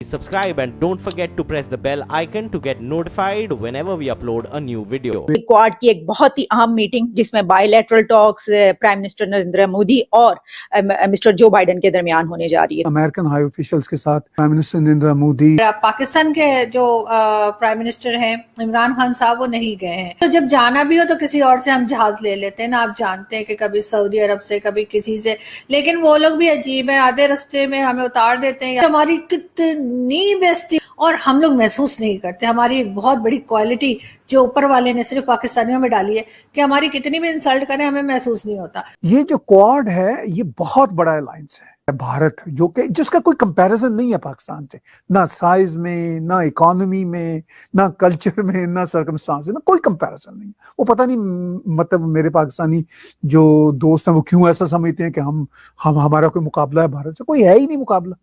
Subscribe and don't forget to press the bell icon to get notified whenever we upload a new video. Quad की एक बहुत ही अहम meeting जिसमें bilateral talks prime minister Narendra Modi और mister Joe Biden के दरमियान होने जा रही है। अमेरिकन हाई ऑफिशियल्स के साथ प्राइम मिनिस्टर नरेंद्र मोदी, पाकिस्तान के जो प्राइम मिनिस्टर हैं इमरान खान साहब, वो नहीं गए हैं। तो जब जाना भी हो तो किसी और से हम जहाज ले लेते हैं ना। आप जानते हैं कि कभी सऊदी अरब से, कभी किसी से, लेकिन वो लोग भी अजीब है, आधे रास्ते में हमें उतार देते हैं। हमारी कितनी बेइज्जती और हम लोग महसूस नहीं करते। हमारी एक बहुत बड़ी क्वालिटी जो ऊपर वाले ने सिर्फ पाकिस्तानियों में डाली है कि हमारी कितनी भी इंसल्ट करें हमें महसूस नहीं होता। ये जो क्वाड है ये बहुत बड़ा अलायंस है भारत, जो कि जिसका कोई कंपैरिजन नहीं है पाकिस्तान से, ना साइज में, ना इकोनॉमी में, ना कल्चर में, ना सर्कमस्टांस में, कोई कंपैरिजन नहीं। वो पता नहीं मतलब मेरे पाकिस्तानी जो दोस्त हैं वो क्यों ऐसा समझते हैं कि हम हमारा कोई मुकाबला है भारत से। कोई है ही नहीं मुकाबला।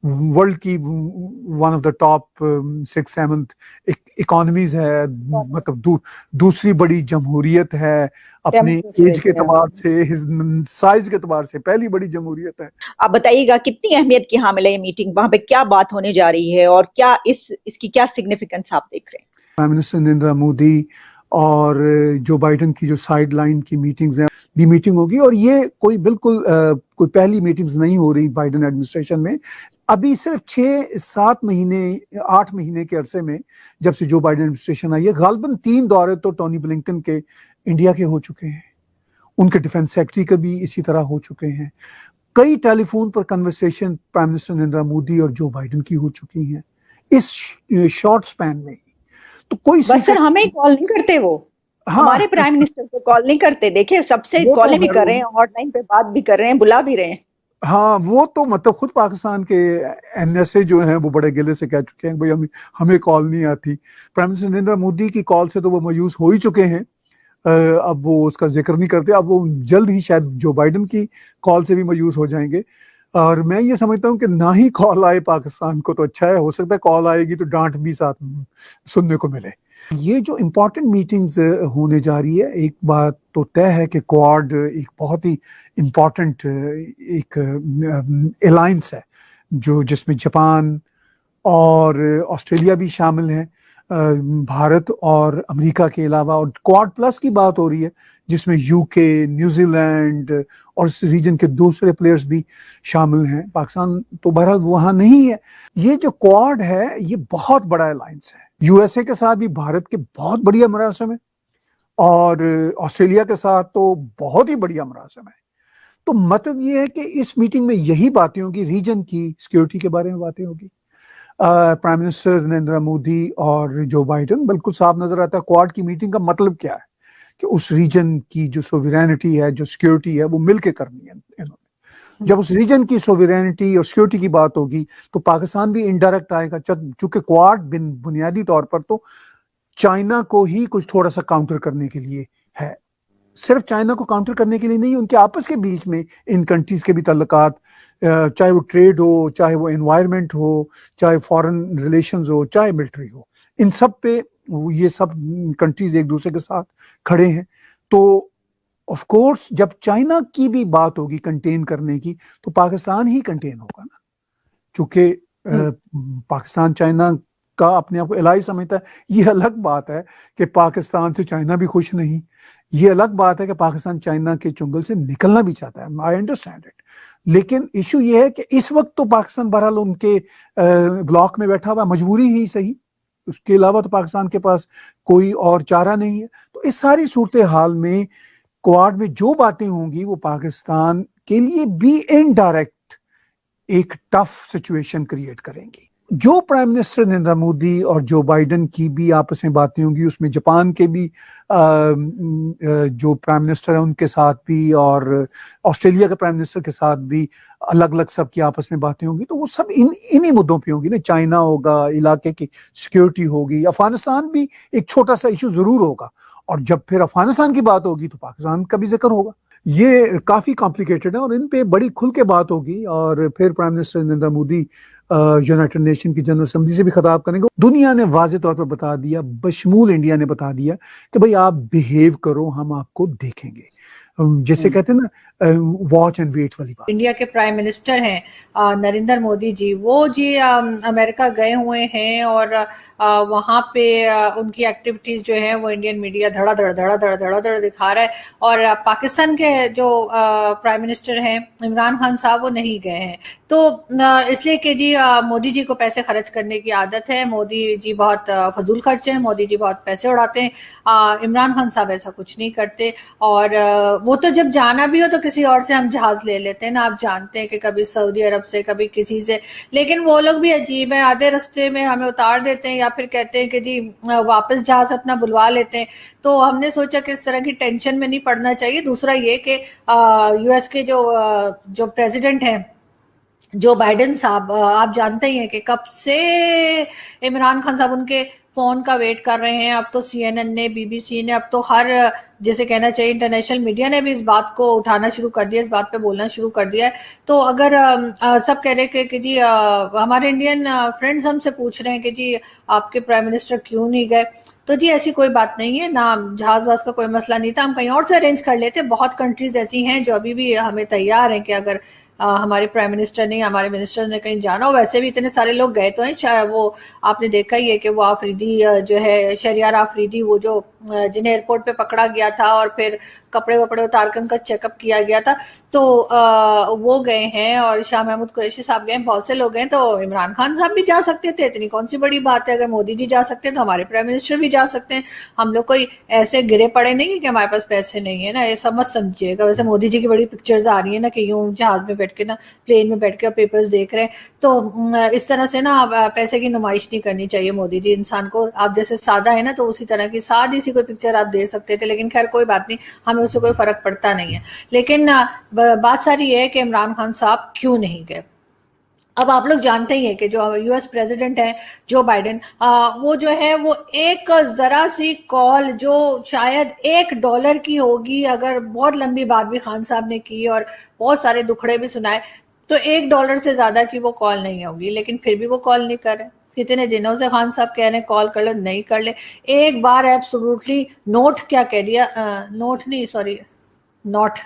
वर्ल्ड की one of the top 6-7 economies है, मतलब दूसरी बड़ी जमहूरियत है, अपने एज के एतबार से, साइज के एतबार से पहली बड़ी जमहूरियत है। आप बताइएगा कितनी अहमियत की हामिल है ये मीटिंग, वहां पे क्या बात होने जा रही है और क्या इसकी क्या सिग्निफिकेंस आप देख रहे हैं? प्राइम मिनिस्टर नरेंद्र मोदी और जो बाइडेन की जो साइड लाइन की मीटिंग्स हैं भी मीटिंग होगी, और ये कोई बिल्कुल कोई पहली मीटिंग्स नहीं हो रही बाइडेन एडमिनिस्ट्रेशन में। अभी सिर्फ 6-7 महीने 8 महीने के अरसे में जब से जो बाइडेन एडमिनिस्ट्रेशन आई है, गालबन 3 दौरे तो टोनी ब्लिंकन के इंडिया के हो चुके हैं, उनके डिफेंस सेक्रेटरी के भी इसी तरह हो चुके हैं। कई टेलीफोन पर conversation prime minister Narendra Modi और जो बाइडेन की हो चुकी हैं इस शॉर्ट स्पैन में। तो कोई बस सर हमें कॉल नहीं करते वो, हमारे प्राइम मिनिस्टर को कॉल नहीं करते। देखिए सबसे कॉलें भी कर रहे हैं, हॉटलाइन पे बात भी कर रहे हैं, बुला भी रहे हैं। हाँ, वो तो मतलब खुद पाकिस्तान के एनएसए जो हैं वो बड़े गिले से कह चुके हैं भाई हमें कॉल नहीं आती। प्राइम मिनिस्टर नरेंद्र मोदी की कॉल से तो वो मायूस हो ही चुके हैं, अब वो उसका जिक्र नहीं करते। अब वो जल्द ही शायद जो बाइडेन की कॉल से भी मायूस हो जाएंगे। और मैं ये समझता हूँ कि ना ही कॉल आए पाकिस्तान को तो अच्छा है, हो सकता है कॉल आएगी तो डांट भी साथ सुनने को मिले। ये जो इम्पोर्टेंट मीटिंग्स होने जा रही है, एक बात तो तय है कि क्वाड एक बहुत ही इम्पोर्टेंट एक अलायंस है जो जिसमें जापान और ऑस्ट्रेलिया भी शामिल हैं, भारत और अमेरिका के अलावा, और क्वाड प्लस की बात हो रही है जिसमें यूके, न्यूजीलैंड और इस रीजन के दूसरे प्लेयर्स भी शामिल हैं। पाकिस्तान तो बहरहाल वहां नहीं है। ये जो क्वाड है ये बहुत बड़ा अलायंस है। यूएसए के साथ भी भारत के बहुत बढ़िया मरासम है और ऑस्ट्रेलिया के साथ तो बहुत ही बढ़िया मरासम है। तो मतलब ये है कि इस मीटिंग में यही बातें होगी, रीजन की सिक्योरिटी के बारे में बातें होगी। प्राइम मिनिस्टर नरेंद्र मोदी और जो बाइडेन, बिल्कुल साफ नजर आता है क्वाड की मीटिंग का मतलब क्या है कि उस रीजन की जो सोवरेनिटी है, जो सिक्योरिटी है, वो मिलके करनी है इन्होंने। जब उस रीजन की सोवरेनिटी और सिक्योरिटी की बात होगी तो पाकिस्तान भी इनडायरेक्ट आएगा, चूंकि क्वाड बुनियादी तौर पर तो चाइना को ही कुछ थोड़ा सा काउंटर करने के लिए है। सिर्फ चाइना को काउंटर करने के लिए नहीं, उनके आपस के बीच में इन कंट्रीज के भी तल्लुकात, चाहे वो ट्रेड हो, चाहे वो एनवायरनमेंट हो, चाहे फॉरेन रिलेशंस हो, चाहे मिलिट्री हो, इन सब पे ये सब कंट्रीज एक दूसरे के साथ खड़े हैं। तो ऑफ कोर्स जब चाइना की भी बात होगी कंटेन करने की तो पाकिस्तान ही कंटेन होगा ना, क्योंकि पाकिस्तान चाइना का अपने आप को एलाई समझता है। ये अलग बात है कि पाकिस्तान से चाइना भी खुश नहीं, ये अलग बात है कि पाकिस्तान चाइना के चुंगल से निकलना भी चाहता है, आई अंडरस्टैंड इट। लेकिन इशू ये है कि इस वक्त तो पाकिस्तान बहरहाल उनके ब्लॉक में बैठा हुआ, मजबूरी ही सही, उसके अलावा तो पाकिस्तान के पास कोई और चारा नहीं है। तो इस सारी सूरत हाल में क्वाड में जो बातें होंगी वो पाकिस्तान के लिए भी इनडायरेक्ट एक टफ सिचुएशन क्रिएट करेंगी। जो प्राइम मिनिस्टर नरेंद्र मोदी और जो बाइडेन की भी आपस में बातें होंगी, उसमें जापान के भी जो प्राइम मिनिस्टर है उनके साथ भी और ऑस्ट्रेलिया के प्राइम मिनिस्टर के साथ भी अलग अलग सब की आपस में बातें होंगी। तो वो सब इन्हीं मुद्दों पे होंगी ना। चाइना होगा, इलाके की सिक्योरिटी होगी, अफगानिस्तान भी एक छोटा सा इशू जरूर होगा, और जब फिर अफगानिस्तान की बात होगी तो पाकिस्तान का भी जिक्र होगा। ये काफी कॉम्प्लिकेटेड है और इन पे बड़ी खुल के बात होगी। और फिर prime minister Narendra Modi United nation की जनरल असेंबली से भी खिताब करेंगे। दुनिया ने वाज़ेह तौर पर बता दिया, बशमूल इंडिया ने बता दिया कि भाई आप बिहेव करो, हम आपको देखेंगे। जैसे कहते हैं ना वॉच एंड वेट वाली बात। इंडिया के प्राइम मिनिस्टर हैं नरेंद्र मोदी जी, वो जी अमेरिका गए हुए हैं और वहाँ पे उनकी एक्टिविटीज जो है वो इंडियन मीडिया धड़ाधड़ दिखा रहा है। और पाकिस्तान के जो प्राइम मिनिस्टर हैं इमरान खान साहब वो नहीं गए हैं। तो इसलिए कि जी मोदी जी को पैसे खर्च करने की आदत है, मोदी जी बहुत फजूल खर्चे हैं, मोदी जी बहुत पैसे उड़ाते हैं। इमरान खान साहब ऐसा कुछ नहीं करते। और वो तो जब जाना भी हो तो किसी और से हम जहाज ले लेते हैं ना, आप जानते हैं कि कभी सऊदी अरब से कभी किसी से, लेकिन वो लोग भी अजीब है, आधे रास्ते में हमें उतार देते हैं या फिर कहते हैं कि जी वापस जहाज अपना बुलवा लेते हैं। तो हमने सोचा कि इस तरह की टेंशन में नहीं पड़ना चाहिए। दूसरा ये कि यूएस के जो प्रेसिडेंट हैं जो बाइडेन साहब, आप जानते ही हैं कि कब से इमरान खान साहब उनके फोन का वेट कर रहे हैं। अब तो CNN ने, BBC ने, अब तो हर जैसे कहना चाहिए इंटरनेशनल मीडिया ने भी इस बात को उठाना शुरू कर दिया, इस बात पे बोलना शुरू कर दिया है। तो अगर सब कह रहे हैं कि जी हमारे इंडियन फ्रेंड्स हमसे पूछ रहे हैं कि जी आपके प्राइम मिनिस्टर क्यों नहीं गए, तो जी ऐसी कोई बात नहीं है ना, जहाज वाज का कोई मसला नहीं था, हम कहीं और से अरेंज कर लेते। बहुत कंट्रीज ऐसी हैं जो अभी भी हमें तैयार हैं कि अगर हमारे प्राइम मिनिस्टर ने, हमारे मिनिस्टर ने कहीं जाना हो, वैसे भी इतने सारे लोग गए तो हैं। शायद वो आपने देखा ही है कि वो आफरीदी जो है शहरियार आफरीदी, वो जो जिन्हें एयरपोर्ट पे पकड़ा गया था और फिर कपड़े वपड़े उतार के उनका चेकअप किया गया था, तो वो गए हैं और शाह महमूद कुरैशी साहब गए, बहुत से लोग हैं। तो इमरान खान साहब भी जा सकते थे, इतनी कौन सी बड़ी बात है। अगर मोदी जी जा सकते हैं तो हमारे प्राइम मिनिस्टर भी जा सकते हैं। हम लोग कोई ऐसे गिरे पड़े नहीं है कि हमारे पास पैसे नहीं है ना, ये सब मत समझिएगा। वैसे मोदी जी की बड़ी पिक्चर्स आ रही है ना कि यूं जहाज में बैठ के ना, प्लेन में बैठ के पेपर्स देख रहे हैं। तो इस तरह से ना पैसे की नुमाइश नहीं करनी चाहिए मोदी जी इंसान को। आप जैसे सादा है ना, तो उसी तरह की सादी सी कोई पिक्चर आप दे सकते थे, लेकिन खैर कोई बात नहीं, हमें उससे कोई फर्क पड़ता नहीं है। लेकिन बात सारी है कि इमरान खान साहब क्यों नहीं गए। अब आप लोग जानते ही हैं कि जो यूएस प्रेसिडेंट है जो बाइडेन, वो जो है वो एक जरा सी कॉल जो शायद $1 की होगी, अगर बहुत लंबी बात भी खान साहब ने की और बहुत सारे दुखड़े भी सुनाए, तो $1 से ज्यादा की वो कॉल नहीं होगी। लेकिन फिर भी वो कॉल नहीं कर रहे। कितने दिनों से खान साहब कह रहे हैं कॉल कर लो, नहीं कर ले। एक बार एब्सोल्युटली नोट क्या कह दिया, नोट नहीं सॉरी नॉट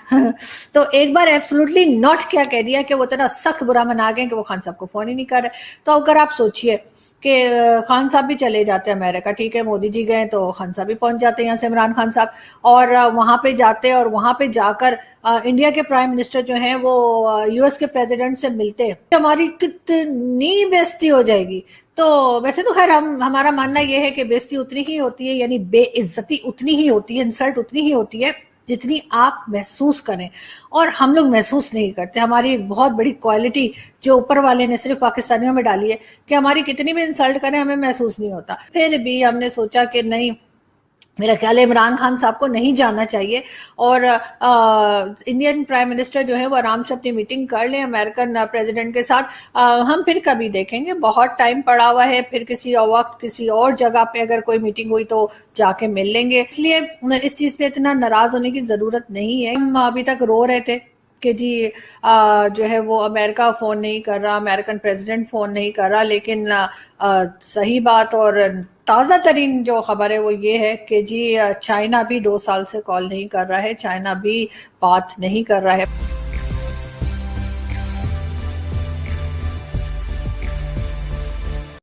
तो एक बार एब्सोल्युटली नॉट क्या कह दिया कि वो इतना सख्त बुरा मना गए कि वो खान साहब को फोन ही नहीं कर रहे। तो अगर आप सोचिए कि खान साहब भी चले जाते हैं अमेरिका, ठीक है, मोदी जी गए तो खान साहब भी पहुंच जाते हैं यहाँ से, इमरान खान साहब, और वहां पे जाते और वहां पे जाकर इंडिया के प्राइम मिनिस्टर जो हैं वो यूएस के प्रेसिडेंट से मिलते, हमारी कितनी बेइज्जती हो जाएगी। तो वैसे तो खैर हमारा मानना यह है कि बेइज्जती उतनी ही होती है, यानी बेइज्जती उतनी ही होती है, इंसल्ट उतनी ही होती है जितनी आप महसूस करें, और हम लोग महसूस नहीं करते। हमारी एक बहुत बड़ी क्वालिटी जो ऊपर वाले ने सिर्फ पाकिस्तानियों में डाली है कि हमारी कितनी भी इंसल्ट करें हमें महसूस नहीं होता। फिर भी हमने सोचा कि नहीं, मेरा ख्याल है इमरान खान साहब को नहीं जाना चाहिए और इंडियन प्राइम मिनिस्टर जो है वो आराम से अपनी मीटिंग कर लें अमेरिकन प्रेसिडेंट के साथ। हम फिर कभी देखेंगे, बहुत टाइम पड़ा हुआ है, फिर किसी और वक्त किसी और जगह पे अगर कोई मीटिंग हुई तो जाके मिल लेंगे। इसलिए इस चीज पे इतना नाराज होने की जरूरत नहीं है। हम अभी तक रो रहे थे कि जी जो है वो अमेरिका फोन नहीं कर रहा, अमेरिकन प्रेसिडेंट फोन नहीं कर रहा, लेकिन सही बात और ताज़ा तरीन जो खबर है वो ये है कि जी चाइना भी 2 साल से कॉल नहीं कर रहा है, चाइना भी बात नहीं कर रहा है।